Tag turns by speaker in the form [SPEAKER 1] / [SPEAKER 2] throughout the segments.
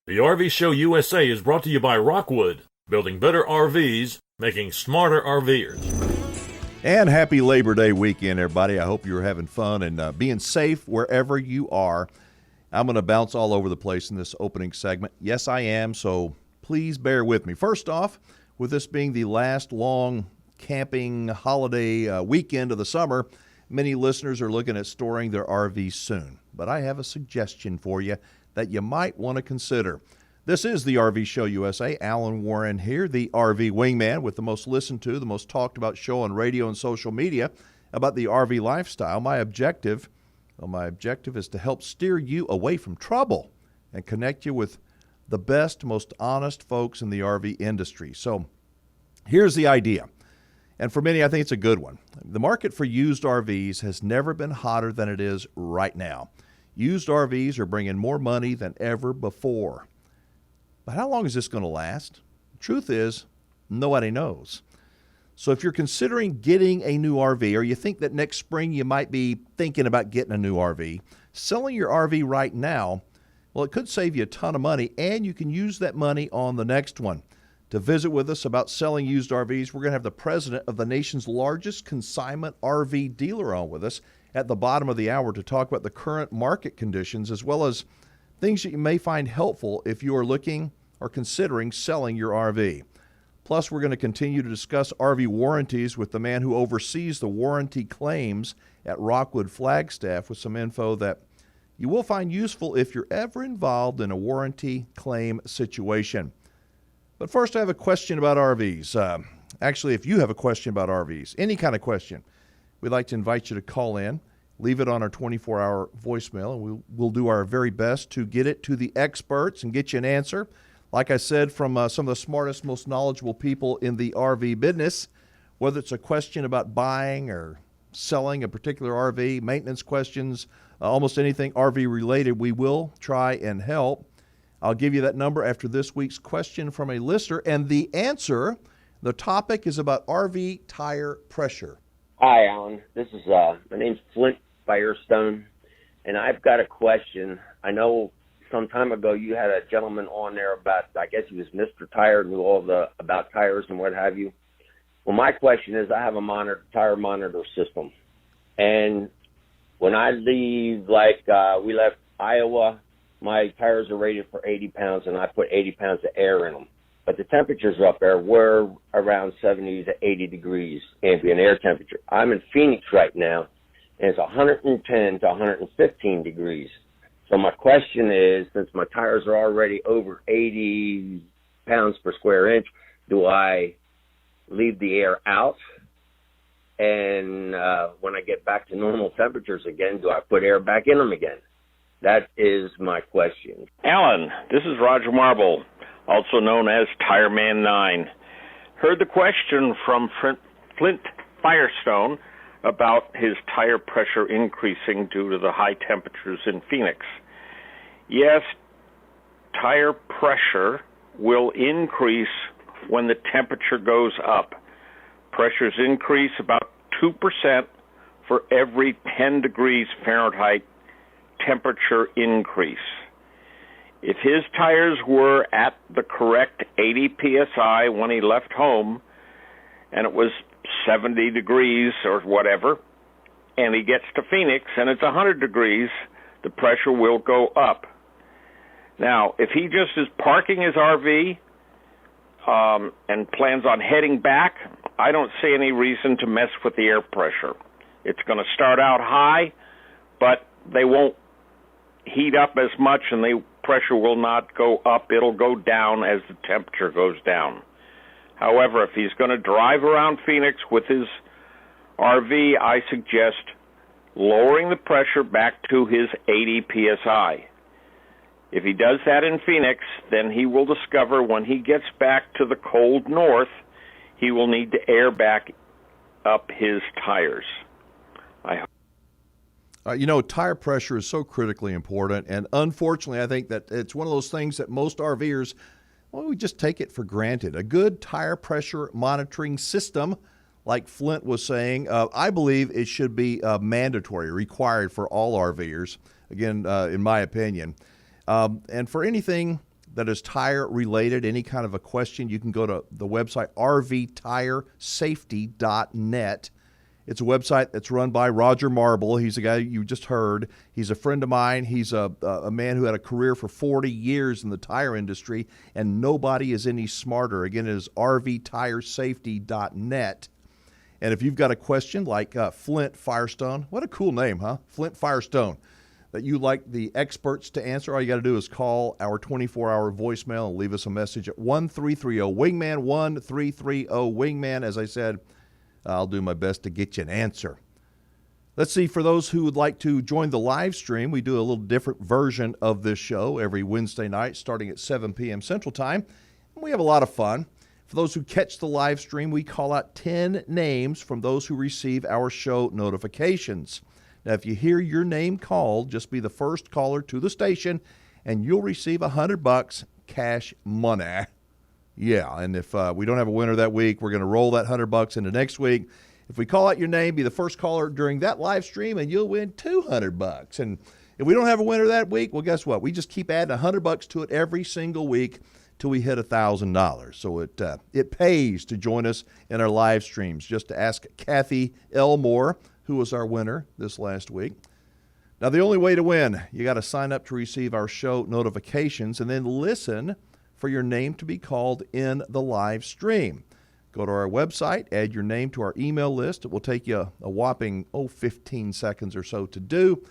[SPEAKER 1] The RV Show USA is brought to you by Rockwood, building better RVs, making smarter RVers.
[SPEAKER 2] And happy Labor Day weekend, everybody. I hope you're having fun and being safe wherever you are. I'm going to bounce all over the place in this opening segment. Yes, I am, so please bear with me. First off, with this being the last long camping holiday weekend of the summer, many listeners are looking at storing their RVs soon. But I have a suggestion for you that you might want to consider. This is the RV Show USA. Alan Warren here, the RV Wingman, with the most listened to, the most talked about show on radio and social media about the RV lifestyle. My objective is to help steer you away from trouble and connect you with the best, most honest folks in the RV industry. So here's the idea. And for many, I think it's a good one. The market for used RVs has never been hotter than it is right now. Used RVs are bringing more money than ever before. But how long is this going to last? The truth is, nobody knows. So if you're considering getting a new RV, or you think that next spring you might be thinking about getting a new RV, selling your RV right now, well, it could save you a ton of money, and you can use that money on the next one. To visit with us about selling used RVs, we're going to have the president of the nation's largest consignment RV dealer on with us at the bottom of the hour to talk about the current market conditions, as well as things that you may find helpful if you are looking or considering selling your RV. Plus, we're going to continue to discuss RV warranties with the man who oversees the warranty claims at Rockwood Flagstaff, with some info that you will find useful if you're ever involved in a warranty claim situation. But first, I have a question about RVs. Actually, if you have a question about RVs, any kind of question, we'd like to invite you to call in, leave it on our 24-hour voicemail, and we'll do our very best to get it to the experts and get you an answer. Like I said, from some of the smartest, most knowledgeable people in the RV business, whether it's a question about buying or selling a particular RV, maintenance questions, almost anything RV related, we will try and help. I'll give you that number after this week's question from a listener, and the answer, the topic is about RV tire pressure.
[SPEAKER 3] Hi, Alan. This is my name's Flint Firestone, and I've got a question. I know some time ago you had a gentleman on there about, I guess he was Mr. Tire, knew all about tires and what have you. Well, my question is, I have a tire monitor system, and when I leave, we left Iowa, my tires are rated for 80 pounds, and I put 80 pounds of air in them. But the temperatures up there were around 70 to 80 degrees ambient air temperature. I'm in Phoenix right now, and it's 110 to 115 degrees. So my question is, since my tires are already over 80 pounds per square inch, do I leave the air out? And when I get back to normal temperatures again, do I put air back in them again? That is my question.
[SPEAKER 4] Alan, this is Roger Marble, also known as Tireman 9. Heard the question from Flint Firestone about his tire pressure increasing due to the high temperatures in Phoenix. Yes, tire pressure will increase when the temperature goes up. Pressures increase about 2% for every 10 degrees Fahrenheit temperature increase. If his tires were at the correct 80 psi when he left home, and it was 70 degrees or whatever, and he gets to Phoenix and it's 100 degrees, the pressure will go up. Now, if he just is parking his RV and plans on heading back, I don't see any reason to mess with the air pressure. It's going to start out high, but they won't heat up as much, and the pressure will not go up. It'll go down as the temperature goes down. However, if he's going to drive around Phoenix with his RV, I suggest lowering the pressure back to his 80 psi. If he does that in Phoenix, then he will discover when he gets back to the cold north, he will need to air back up his tires.
[SPEAKER 2] Tire pressure is so critically important, and unfortunately, I think that it's one of those things that most RVers, we just take it for granted. A good tire pressure monitoring system, like Flint was saying, I believe it should be mandatory, required for all RVers, again, in my opinion. And for anything that is tire related, any kind of a question, you can go to the website rvtiresafety.net. It's a website that's run by Roger Marble. He's a guy you just heard. He's a friend of mine. He's a man who had a career for 40 years in the tire industry, and nobody is any smarter. Again, it is rvtiresafety.net. And if you've got a question like Flint Firestone, what a cool name, huh? Flint Firestone, that you like the experts to answer, all you got to do is call our 24-hour voicemail and leave us a message at 1330-WINGMAN, 1330-WINGMAN. As I said, I'll do my best to get you an answer. Let's see, for those who would like to join the live stream, we do a little different version of this show every Wednesday night starting at 7 p.m. Central Time. And we have a lot of fun. For those who catch the live stream, we call out 10 names from those who receive our show notifications. Now, if you hear your name called, just be the first caller to the station, and you'll receive $100 cash money. Yeah, and if we don't have a winner that week, we're going to roll that $100 into next week. If we call out your name, be the first caller during that live stream, and you'll win $200. And if we don't have a winner that week, well, guess what? We just keep adding $100 to it every single week till we hit $1,000. So it pays to join us in our live streams. Just to ask Kathy Elmore, who was our winner this last week. Now, the only way to win, you got to sign up to receive our show notifications and then listen for your name to be called in the live stream. Go to our website, add your name to our email list. It will take you a whopping 15 seconds or so to do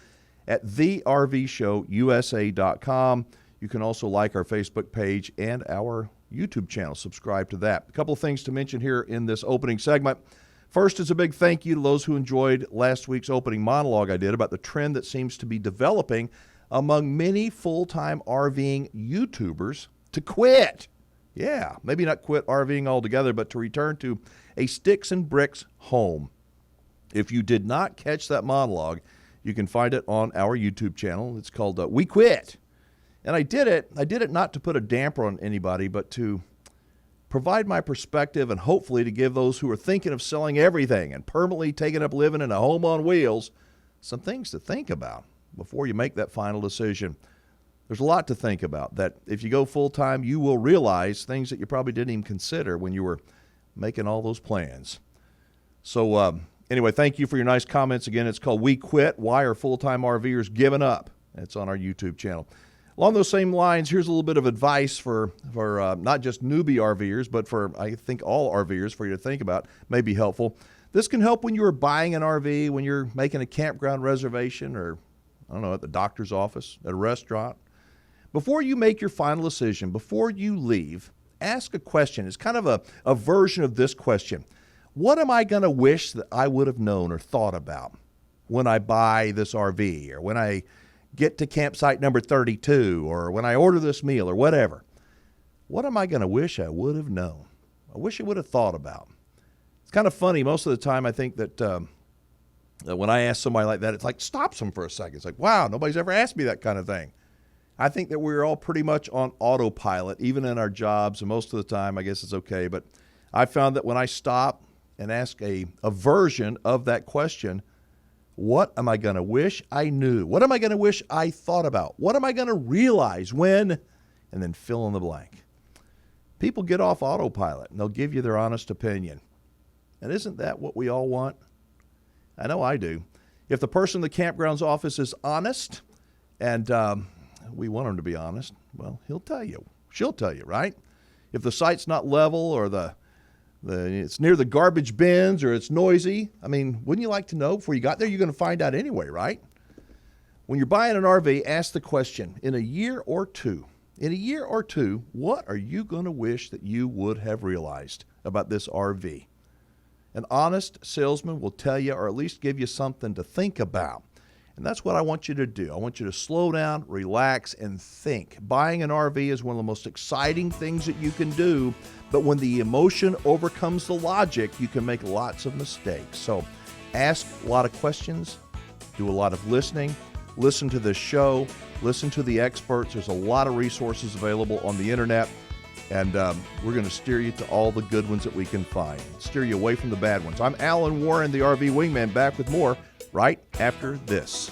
[SPEAKER 2] at thervshowusa.com. You can also like our Facebook page and our YouTube channel. Subscribe to that. A couple of things to mention here in this opening segment. First is a big thank you to those who enjoyed last week's opening monologue I did about the trend that seems to be developing among many full-time RVing YouTubers to quit. Yeah, maybe not quit RVing altogether, but to return to a sticks and bricks home. If you did not catch that monologue, you can find it on our YouTube channel. It's called We Quit. And I did it not to put a damper on anybody, but to provide my perspective and hopefully to give those who are thinking of selling everything and permanently taking up living in a home on wheels some things to think about before you make that final decision. There's a lot to think about that if you go full-time, you will realize things that you probably didn't even consider when you were making all those plans. So anyway, thank you for your nice comments. Again, it's called We Quit, Why Are Full-Time RVers Giving Up? It's on our YouTube channel. Along those same lines, here's a little bit of advice for not just newbie RVers, but for, I think, all RVers for you to think about. May be helpful. This can help when you are buying an RV, when you're making a campground reservation, or, I don't know, at the doctor's office, at a restaurant. Before you make your final decision, before you leave, ask a question. It's kind of a version of this question. What am I going to wish that I would have known or thought about when I buy this RV, or when I get to campsite number 32, or when I order this meal, or whatever? What am I going to wish I would have known? I wish I would have thought about. It's kind of funny. Most of the time I think that when I ask somebody like that, it's like stops them for a second. It's like, wow, nobody's ever asked me that kind of thing. I think that we're all pretty much on autopilot, even in our jobs, and most of the time I guess it's okay. But I found that when I stop and ask a version of that question, what am I going to wish I knew? What am I going to wish I thought about? What am I going to realize when? And then fill in the blank. People get off autopilot, and they'll give you their honest opinion. And isn't that what we all want? I know I do. If the person in the campground's office is honest, and we want them to be honest, well, he'll tell you. She'll tell you, right? If the site's not level, or it's near the garbage bins, or it's noisy, I mean, wouldn't you like to know before you got there? You're going to find out anyway, right? When you're buying an RV, ask the question, in a year or two, what are you going to wish that you would have realized about this RV? An honest salesman will tell you, or at least give you something to think about. And that's what I want you to do. I want you to slow down, relax, and think. Buying an RV is one of the most exciting things that you can do, but when the emotion overcomes the logic, you can make lots of mistakes. So ask a lot of questions, do a lot of listening, listen to this show, listen to the experts. There's a lot of resources available on the internet, and we're going to steer you to all the good ones that we can find, steer you away from the bad ones. I'm Alan Warren, the RV Wingman, back with more right after this.